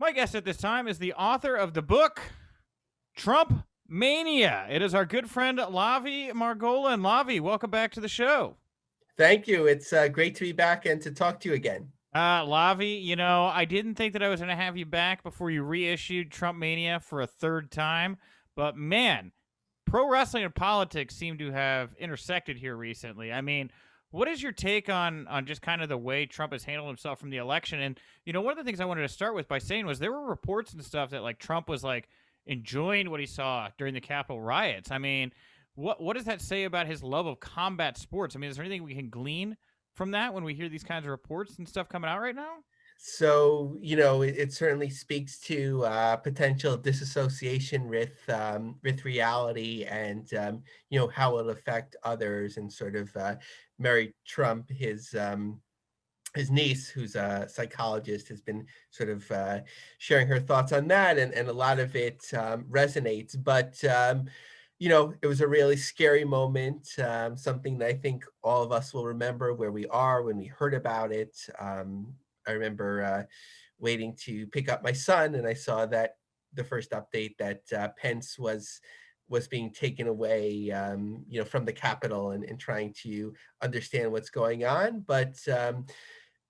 My guest at this time is the author of the book, TrumpMania. It is our good friend, Lavie Margolin. Lavie, welcome back to the show. Thank you. It's great to be back and to talk to you again. Lavie, I didn't think that I was going to have you back before you reissued TrumpMania for a third time, but man, pro wrestling and politics seem to have intersected here recently. I mean, what is your take on just kind of the way Trump has handled himself from the election? And one of the things I wanted to start with by saying was there were reports and stuff that like Trump was like enjoying what he saw during the Capitol riots. I mean, what does that say about his love of combat sports? I mean, is there anything we can glean from that when we hear these kinds of reports and stuff coming out right now? So, it certainly speaks to potential disassociation with reality and, how it'll affect others and sort of Mary Trump, his niece, who's a psychologist, has been sort of sharing her thoughts on that, and a lot of it resonates. But it was a really scary moment, something that I think all of us will remember where we are when we heard about it. I remember waiting to pick up my son, and I saw that the first update that Pence was being taken away, from the Capitol and trying to understand what's going on. But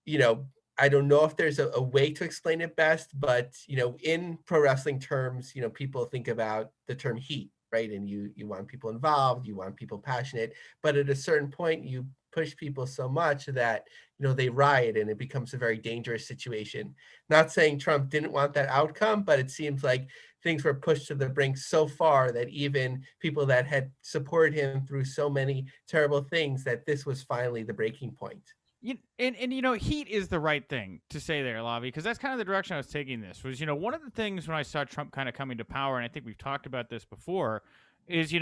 you know, I don't know if there's a way to explain it best, but in pro wrestling terms, people think about the term heat, right? And you want people involved, you want people passionate, but at a certain point, you push people so much that they riot and it becomes a very dangerous situation. Not saying Trump didn't want that outcome, but it seems like things were pushed to the brink so far that even people that had supported him through so many terrible things, that this was finally the breaking point. Heat is the right thing to say there, Lavi, because that's kind of the direction I was taking this. Was one of the things when I saw Trump kind of coming to power, and I think we've talked about this before, is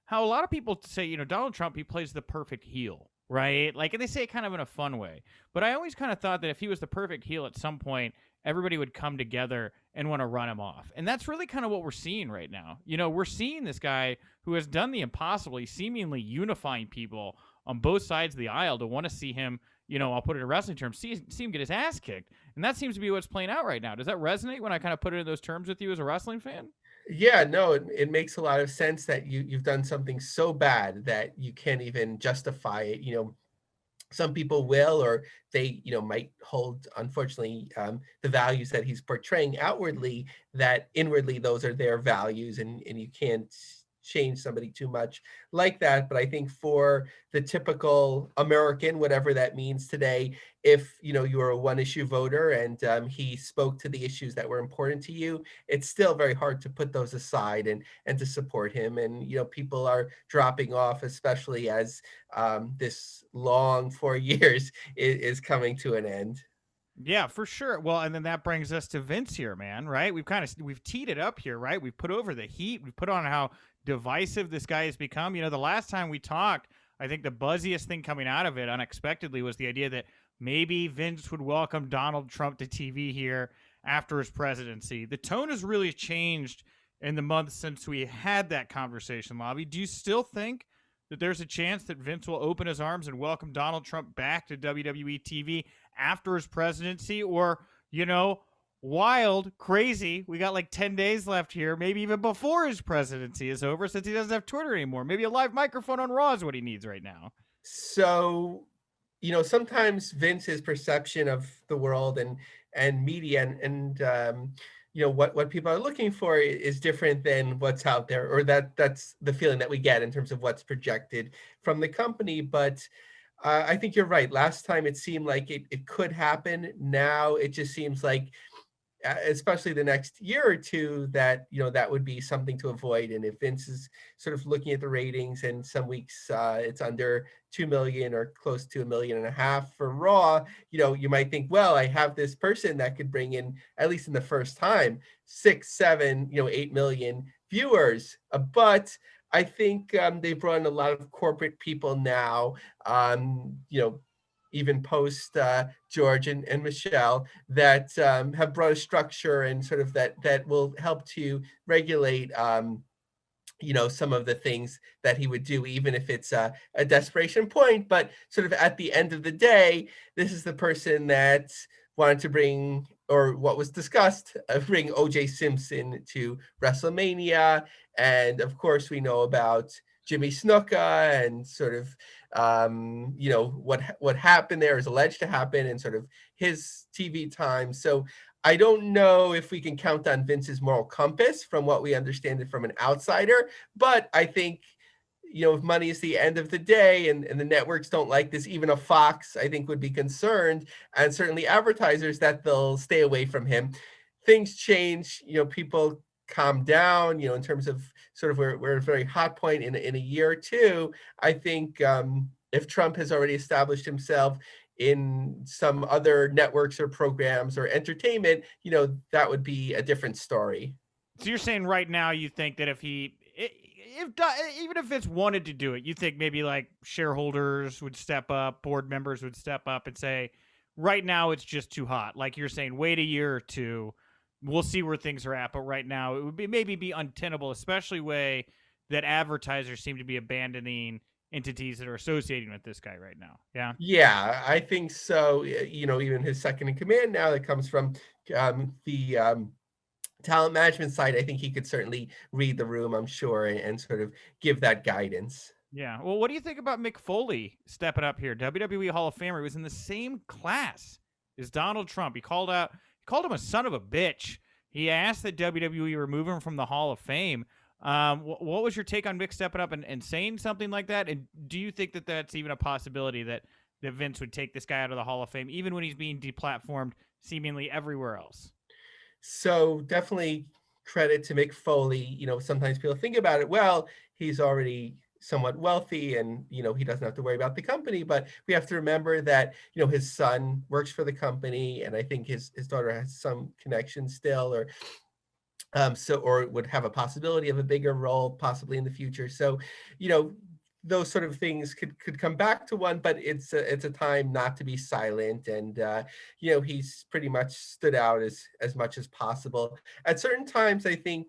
how a lot of people say Donald Trump, he plays the perfect heel, right? Like, and they say it kind of in a fun way, but I always kind of thought that if he was the perfect heel at some point, everybody would come together and want to run him off, and that's really kind of what we're seeing right now. We're seeing this guy who has done the impossible. He's seemingly unifying people on both sides of the aisle to want to see him, I'll put it in wrestling terms, see him get his ass kicked. And that seems to be what's playing out right now. Does that resonate when I kind of put it in those terms with you as a wrestling fan? Yeah, no, it makes a lot of sense that you've done something so bad that you can't even justify it. Some people will, or they might hold, unfortunately, the values that he's portraying outwardly, that inwardly those are their values, and you can't change somebody too much like that. But I think for the typical American, whatever that means today, if you are a one issue voter and he spoke to the issues that were important to you, it's still very hard to put those aside and to support him. And people are dropping off, especially as this long 4 years is coming to an end. Yeah, for sure. Well, and then that brings us to Vince here, man, right? We've teed it up here, right? We've put over the heat. We've put on how divisive this guy has become. The last time we talked, I think the buzziest thing coming out of it unexpectedly was the idea that maybe Vince would welcome Donald Trump to TV here after his presidency. The tone has really changed in the months since we had that conversation, Lobby. Do you still think that there's a chance that Vince will open his arms and welcome Donald Trump back to WWE TV after his presidency? Or, wild, crazy, we got like 10 days left here, maybe even before his presidency is over, since he doesn't have Twitter anymore. Maybe a live microphone on Raw is what he needs right now. So, sometimes Vince's perception of the world and media and what people are looking for is different than what's out there, or that's the feeling that we get in terms of what's projected from the company. But I think you're right. Last time it seemed like it could happen. Now it just seems like, especially the next year or two, that that would be something to avoid. And if Vince is sort of looking at the ratings, and some weeks it's under 2 million or close to 1.5 million for Raw, you might think, well, I have this person that could bring in, at least in the first time, 6, 7, 8 million viewers. But I think they've brought in a lot of corporate people now, even post George and Michelle, that have brought a structure and sort of that will help to regulate some of the things that he would do, even if it's a desperation point. But sort of at the end of the day, this is the person that wanted to bring or what was discussed, bring OJ Simpson to WrestleMania. And of course, we know about Jimmy Snuka and sort of, what happened there is alleged to happen and sort of his TV time. So I don't know if we can count on Vince's moral compass from what we understand it from an outsider, but I think if money is the end of the day and the networks don't like this, even a Fox, I think, would be concerned, and certainly advertisers, that they'll stay away from him. Things change, people calm down, in terms of sort of we're at a very hot point in a year or two. I think if Trump has already established himself in some other networks or programs or entertainment, that would be a different story. So you're saying right now you think that even if Vince wanted to do it, you think maybe like shareholders would step up, board members would step up and say, right now it's just too hot. Like you're saying, wait a year or two, we'll see where things are at. But right now it would be untenable, especially way that advertisers seem to be abandoning entities that are associating with this guy right now. Yeah. Yeah, I think so. Even his second in command now that comes from the talent management side, I think he could certainly read the room, I'm sure, and sort of give that guidance. Yeah. Well, what do you think about Mick Foley stepping up here? WWE Hall of Famer. He was in the same class as Donald Trump. He called him a son of a bitch. He asked that WWE remove him from the Hall of Fame. What was your take on Mick stepping up and saying something like that? And do you think that that's even a possibility that Vince would take this guy out of the Hall of Fame, even when he's being deplatformed seemingly everywhere else? So definitely credit to Mick Foley. Sometimes people think about it, well, he's already somewhat wealthy and, he doesn't have to worry about the company. But we have to remember that, his son works for the company. And I think his daughter has some connection still, or would have a possibility of a bigger role possibly in the future. So, those sort of things could come back to one, but it's a time not to be silent. And he's pretty much stood out as much as possible. At certain times, I think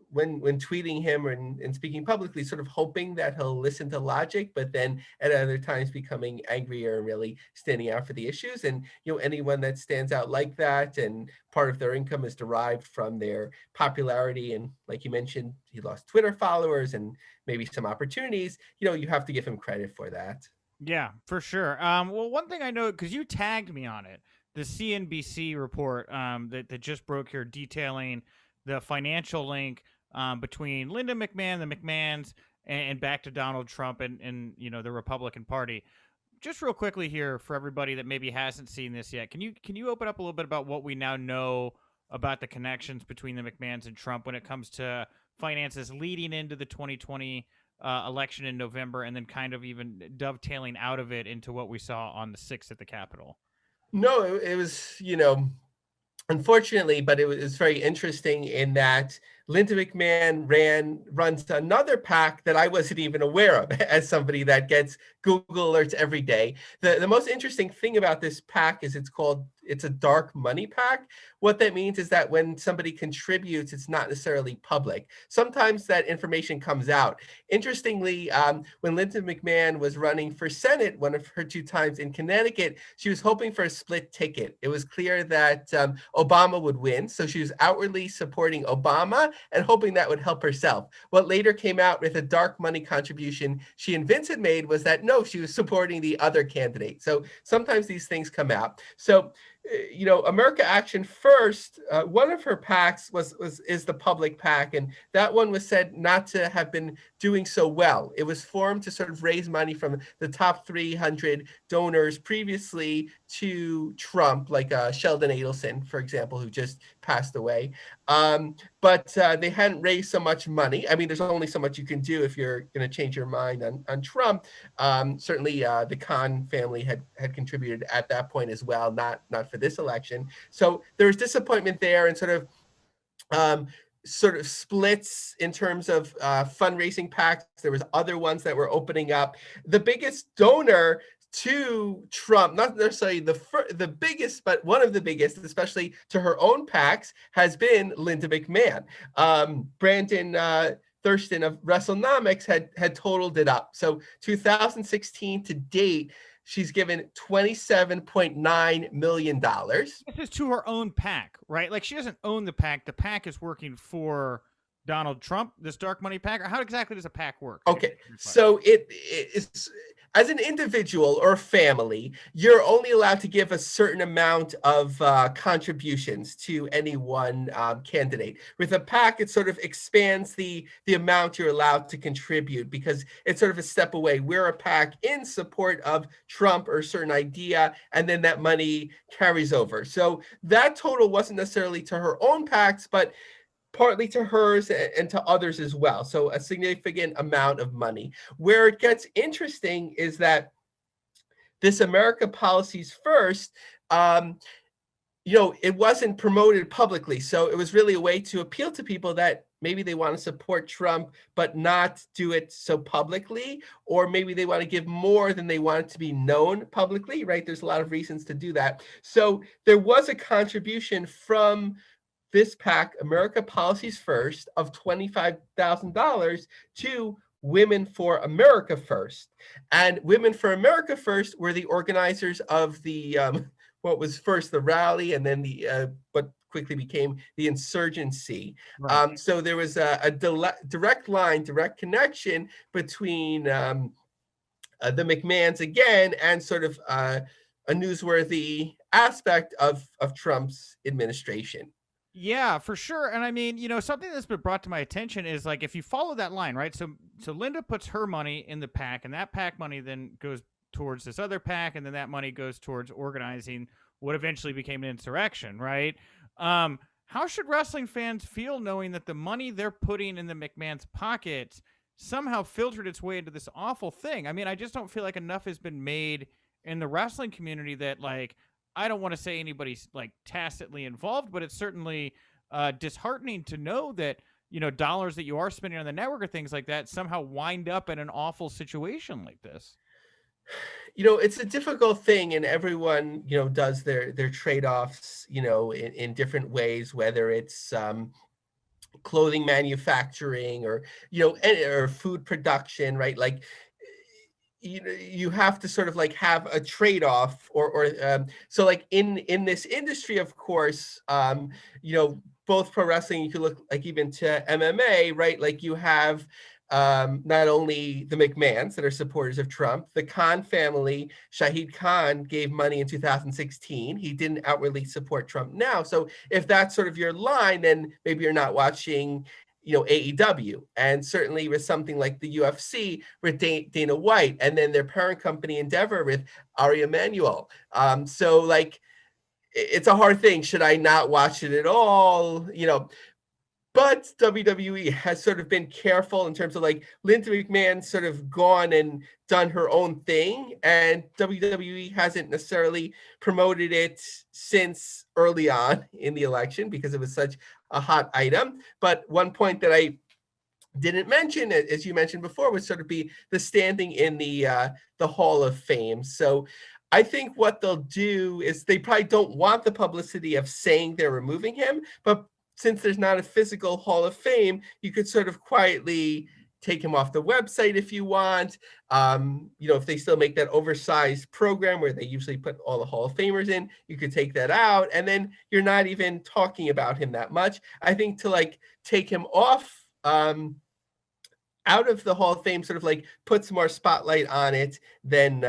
when tweeting him and speaking publicly, sort of hoping that he'll listen to logic, but then at other times becoming angrier and really standing out for the issues. And anyone that stands out like that, and part of their income is derived from their popularity, and like you mentioned, he lost Twitter followers and maybe some opportunities, you have to give him credit for that. Yeah, for sure. Well, one thing I know, because you tagged me on it, the CNBC report that just broke here detailing the financial link between Linda McMahon, the McMahons, and back to Donald Trump and the Republican Party. Just real quickly here for everybody that maybe hasn't seen this yet, can you open up a little bit about what we now know about the connections between the McMahons and Trump when it comes to finances leading into the 2020 election in November, and then kind of even dovetailing out of it into what we saw on the 6th at the Capitol? No, it was, unfortunately, but it was very interesting in that Linda McMahon runs another PAC that I wasn't even aware of as somebody that gets Google alerts every day. The most interesting thing about this PAC is it's a dark money PAC. What that means is that when somebody contributes, it's not necessarily public. Sometimes that information comes out. Interestingly, when Linda McMahon was running for Senate, one of her 2 times in Connecticut, she was hoping for a split ticket. It was clear that Obama would win, so she was outwardly supporting Obama and hoping that would help herself. What later came out with a dark money contribution she and Vince had made was that no, she was supporting the other candidate. So sometimes these things come out. So America Action First, one of her PACs is the public PAC, and that one was said not to have been doing so well. It was formed to sort of raise money from the top 300 donors previously to Trump, like Sheldon Adelson, for example, who just passed away. But they hadn't raised so much money. I mean, there's only so much you can do if you're going to change your mind on Trump. Certainly, the Khan family had contributed at that point as well, not for this election. So there was disappointment there, and sort of splits in terms of fundraising PACs. There was other ones that were opening up. The biggest donor to Trump, not necessarily the biggest, but one of the biggest, especially to her own PACs, has been Linda McMahon. Brandon, Thurston of WrestleNomics had totaled it up. So 2016 to date, she's given $27.9 million. This is to her own PAC, right? Like she doesn't own the PAC. The PAC is working for Donald Trump, this dark money PAC. Or how exactly does a PAC work? Okay, so it is, as an individual or family, you're only allowed to give a certain amount of contributions to any one candidate. With a PAC, it sort of expands the amount you're allowed to contribute because it's sort of a step away. We're a PAC in support of Trump or a certain idea, and then that money carries over. So that total wasn't necessarily to her own PACs, but partly to hers and to others as well. So a significant amount of money. Where it gets interesting is that this America Policies First, it wasn't promoted publicly. So it was really a way to appeal to people that maybe they want to support Trump, but not do it so publicly, or maybe they want to give more than they want it to be known publicly, right? There's a lot of reasons to do that. So there was a contribution from this PAC, America Policies First, of $25,000 to Women for America First. And Women for America First were the organizers of the, what was first the rally and then the, what quickly became the insurgency. Right. So there was a direct line, direct connection between the McMahons again and sort of a newsworthy aspect of Trump's administration. Yeah, for sure. And I mean, something that's been brought to my attention is like if you follow that line, right? So Linda puts her money in the PAC, and that PAC money then goes towards this other PAC, and then that money goes towards organizing what eventually became an insurrection, right? How should wrestling fans feel knowing that the money they're putting in the McMahon's pockets somehow filtered its way into this awful thing? I mean, I just don't feel like enough has been made in the wrestling community that, like, I don't want to say anybody's like tacitly involved, but it's certainly disheartening to know that, dollars that you are spending on the network or things like that somehow wind up in an awful situation like this. It's a difficult thing, and everyone, does their trade-offs, in different ways, whether it's clothing manufacturing or, or food production, right? Like, you have to sort of like have a trade-off or so like in this industry, of course, both pro wrestling, you could look like even to MMA, right? Like you have not only the McMahons that are supporters of Trump, the Khan family. Shahid Khan gave money in 2016. He didn't outwardly support Trump now. So if that's sort of your line, then maybe you're not watching AEW. And certainly with something like the UFC with Dana White, and then their parent company Endeavor with Ari Emanuel. So like, it's a hard thing. Should I not watch it at all? But WWE has sort of been careful in terms of like Linda McMahon sort of gone and done her own thing, and WWE hasn't necessarily promoted it since early on in the election because it was such a hot item. But one point that I didn't mention, as you mentioned before, would sort of be the standing in the Hall of Fame. So I think what they'll do is they probably don't want the publicity of saying they're removing him, but since there's not a physical Hall of Fame, you could sort of quietly take him off the website if you want. If they still make that oversized program where they usually put all the Hall of Famers in, you could take that out, and then you're not even talking about him that much. I think to like take him off out of the Hall of Fame sort of like puts more spotlight on it than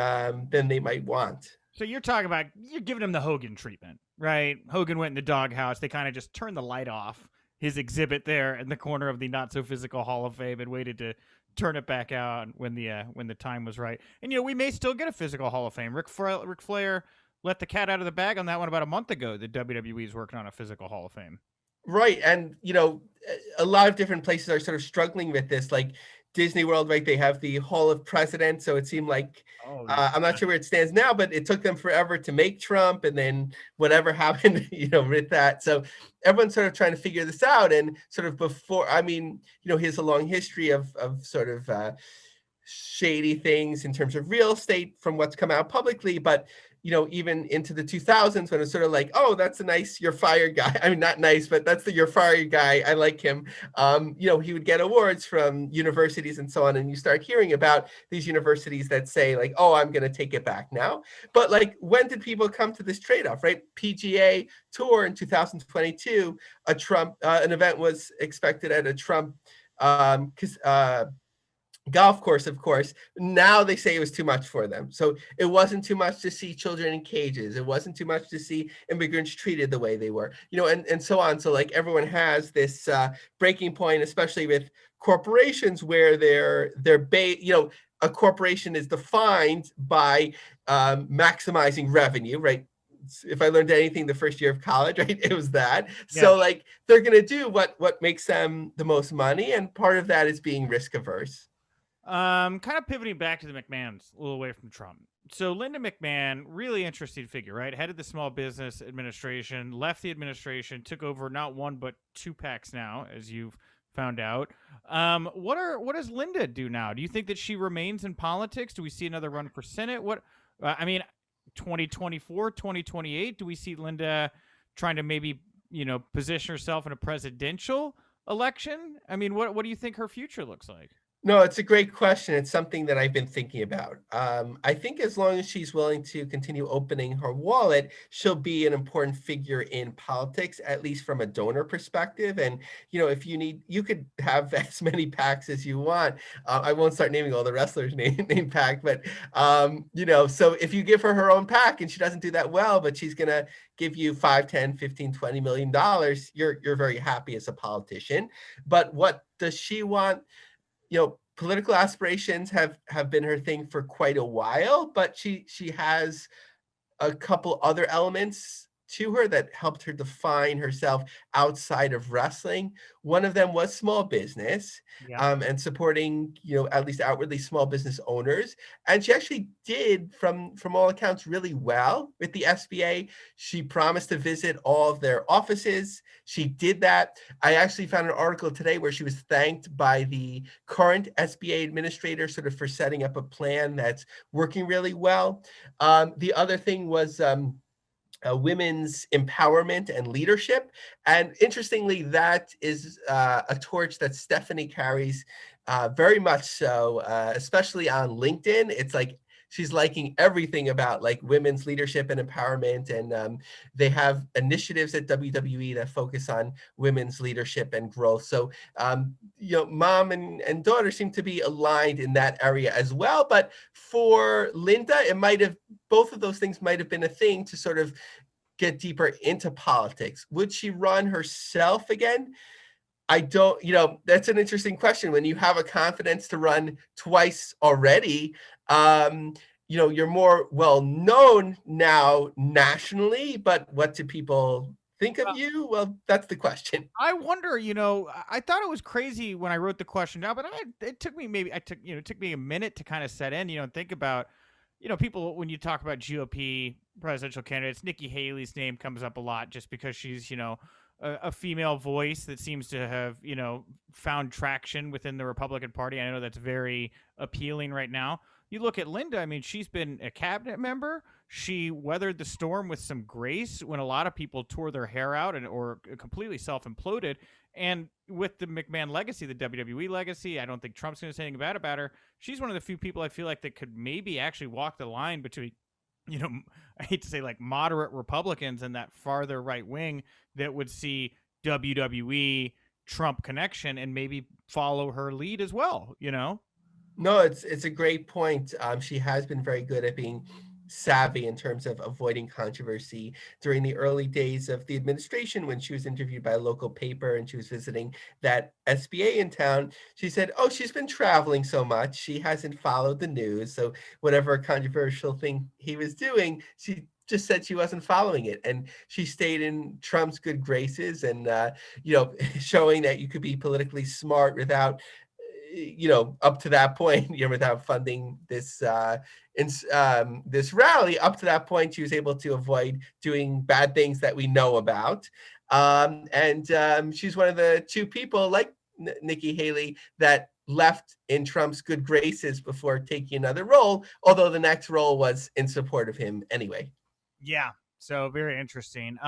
they might want. So you're giving him the Hogan treatment, right? Hogan went in the doghouse. They kind of just turned the light off his exhibit there in the corner of the not so physical Hall of Fame and waited to turn it back out when the time was right. And we may still get a physical Hall of Fame. Ric Flair let the cat out of the bag on that one about a month ago. The WWE is working on a physical Hall of Fame. Right. And, a lot of different places are sort of struggling with this, like Disney World, right? They have the Hall of Presidents. So it seemed like, I'm not sure where it stands now, but it took them forever to make Trump, and then whatever happened, with that. So everyone's sort of trying to figure this out. And sort of before, he has a long history of sort of shady things in terms of real estate from what's come out publicly, but even into the 2000s when it's sort of like, oh, that's a nice you're fired guy. I mean, not nice, but that's the you're fired guy. I like him. He would get awards from universities and so on. And you start hearing about these universities that say like, oh, I'm going to take it back now. But like, when did people come to this trade-off, right? PGA Tour in 2022, an event was expected at a Trump golf course, of course. Now they say it was too much for them. So it wasn't too much to see children in cages. It wasn't too much to see immigrants treated the way they were, and so on. So like everyone has this breaking point, especially with corporations where a corporation is defined by maximizing revenue, right? If I learned anything the first year of college, right, it was that. Yeah. So like they're going to do what makes them the most money. And part of that is being risk averse. Kind of pivoting back to the McMahons, a little away from Trump. So Linda McMahon, really interesting figure, right? Headed the Small Business Administration, left the administration, took over not one but two PACs now, as you've found out. What does Linda do now? Do you think that she remains in politics? Do we see another run for Senate? 2024, 2028, do we see Linda trying to maybe, position herself in a presidential election? I mean, what do you think her future looks like? No, it's a great question. It's something that I've been thinking about. I think as long as she's willing to continue opening her wallet, she'll be an important figure in politics, at least from a donor perspective. And, if you could have as many PACs as you want. I won't start naming all the wrestlers name PAC, but, so if you give her own PAC and she doesn't do that well, but she's going to give you 5, 10, 15, $20 million, you're very happy as a politician. But what does she want? Political aspirations have been her thing for quite a while, but she has a couple other elements to her that helped her define herself outside of wrestling. One of them was small business, and supporting, at least outwardly small business owners. And she actually did, from all accounts, really well with the SBA. She promised to visit all of their offices. She did that. I actually found an article today where she was thanked by the current SBA administrator sort of for setting up a plan that's working really well. The other thing was women's empowerment and leadership. And interestingly, that is a torch that Stephanie carries very much so, especially on LinkedIn. It's like she's liking everything about like women's leadership and empowerment. And they have initiatives at WWE that focus on women's leadership and growth. So, mom and daughter seem to be aligned in that area as well. But for Linda, both of those things might have been a thing to sort of get deeper into politics. Would she run herself again? I don't, that's an interesting question. When you have a confidence to run twice already, you're more well known now nationally, but what do people think of you? Well, that's the question. I wonder, I thought it was crazy when I wrote the question down, but it took me a minute to kind of set in, and think about, people, when you talk about GOP presidential candidates, Nikki Haley's name comes up a lot just because she's, a female voice that seems to have, found traction within the Republican Party. I know that's very appealing right now. You look at Linda, I mean, she's been a cabinet member. She weathered the storm with some grace when a lot of people tore their hair out or completely self-imploded. And with the McMahon legacy, the WWE legacy, I don't think Trump's going to say anything bad about her. She's one of the few people I feel like that could maybe actually walk the line between, I hate to say like moderate Republicans and that farther right wing that would see WWE Trump connection and maybe follow her lead as well, No, it's a great point. She has been very good at being savvy in terms of avoiding controversy during the early days of the administration. When she was interviewed by a local paper and she was visiting that SBA in town, she said, oh, she's been traveling so much, she hasn't followed the news. So whatever controversial thing he was doing, she just said she wasn't following it. And she stayed in Trump's good graces and, showing that you could be politically smart without up to that point, without funding this this rally. Up to that point, she was able to avoid doing bad things that we know about. And she's one of the two people like Nikki Haley that left in Trump's good graces before taking another role, although the next role was in support of him anyway. Yeah. So very interesting.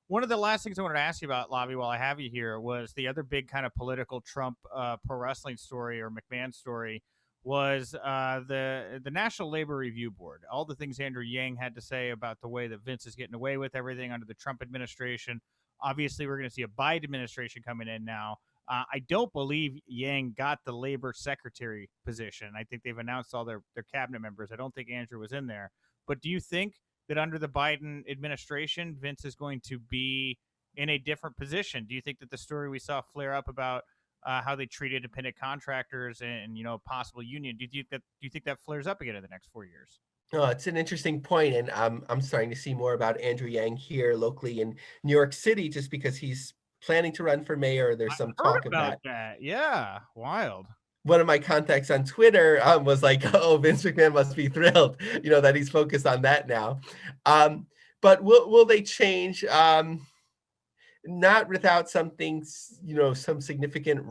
One of the last things I wanted to ask you about, Lavie, while I have you here, was the other big kind of political Trump pro wrestling story or McMahon story was the National Labor Review Board. All the things Andrew Yang had to say about the way that Vince is getting away with everything under the Trump administration. Obviously, we're going to see a Biden administration coming in now. I don't believe Yang got the labor secretary position. I think they've announced all their cabinet members. I don't think Andrew was in there. But do you think that under the Biden administration, Vince is going to be in a different position? Do you think that the story we saw flare up about how they treat independent contractors and possible union, do you think that flares up again in the next 4 years? Oh, it's an interesting point, and I'm starting to see more about Andrew Yang here locally in New York City, just because he's planning to run for mayor. There's I some heard talk of about that. that. Yeah, wild. One of my contacts on Twitter was like, "Oh, Vince McMahon must be thrilled, that he's focused on that now." But will they change? Not without something, some significant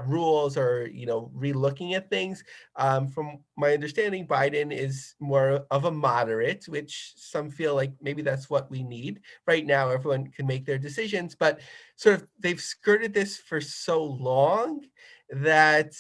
rules or relooking at things. From my understanding, Biden is more of a moderate, which some feel like maybe that's what we need right now. Everyone can make their decisions, but sort of they've skirted this for so long that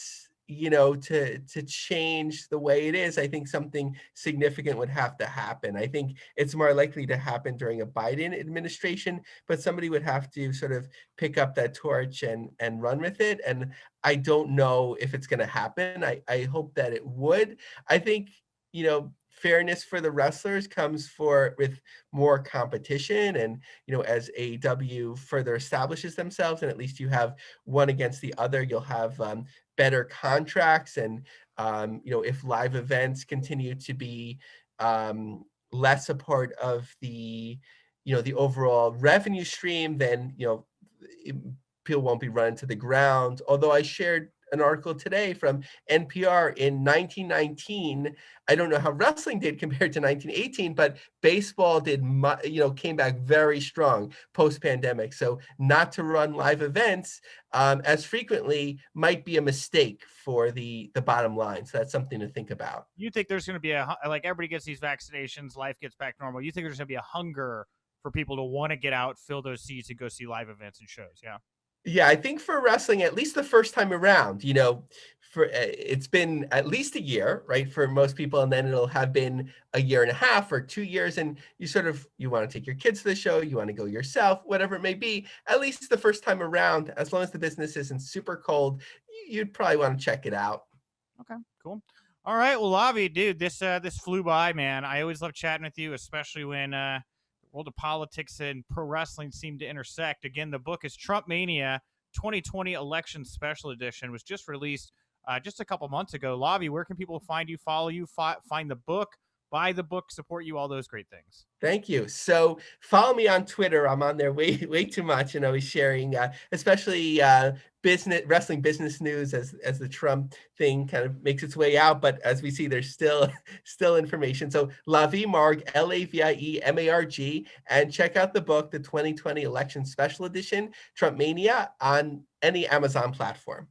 to change the way it is, I think something significant would have to happen. I think it's more likely to happen during a Biden administration, but somebody would have to sort of pick up that torch and run with it. And I don't know if it's going to happen. I hope that it would. I think, fairness for the wrestlers comes with more competition, and as AEW further establishes themselves, and at least you have one against the other, you'll have better contracts, and if live events continue to be less a part of the overall revenue stream, then people won't be run to the ground. Although I shared an article today from NPR in 1919. I don't know how wrestling did compared to 1918, but baseball did, came back very strong post-pandemic. So not to run live events as frequently might be a mistake for the bottom line. So that's something to think about. You think there's going to be like everybody gets these vaccinations, life gets back normal. You think there's going to be a hunger for people to want to get out, fill those seats, and go see live events and shows? Yeah. Yeah, I think for wrestling, at least the first time around, for it's been at least a year, right, for most people, and then it'll have been a year and a half or 2 years, and you want to take your kids to the show, you want to go yourself, whatever it may be. At least the first time around, as long as the business isn't super cold, you'd probably want to check it out. Okay, cool. All right, well, Lavie, dude, this flew by, man. I always love chatting with you, especially when world of politics and pro wrestling seem to intersect. Again, the book is TrumpMania 2020 Election Special Edition. Was just released just a couple months ago. Lavie, where can people find you, follow you, find the book, buy the book, support you, all those great things? Thank you. So follow me on Twitter. I'm on there way too much, and always sharing, especially wrestling business news as the Trump thing kind of makes its way out. But as we see, there's still information. So Lavie Marg, LAVIE MARG, and check out the book, the 2020 Election Special Edition, TrumpMania, on any Amazon platform.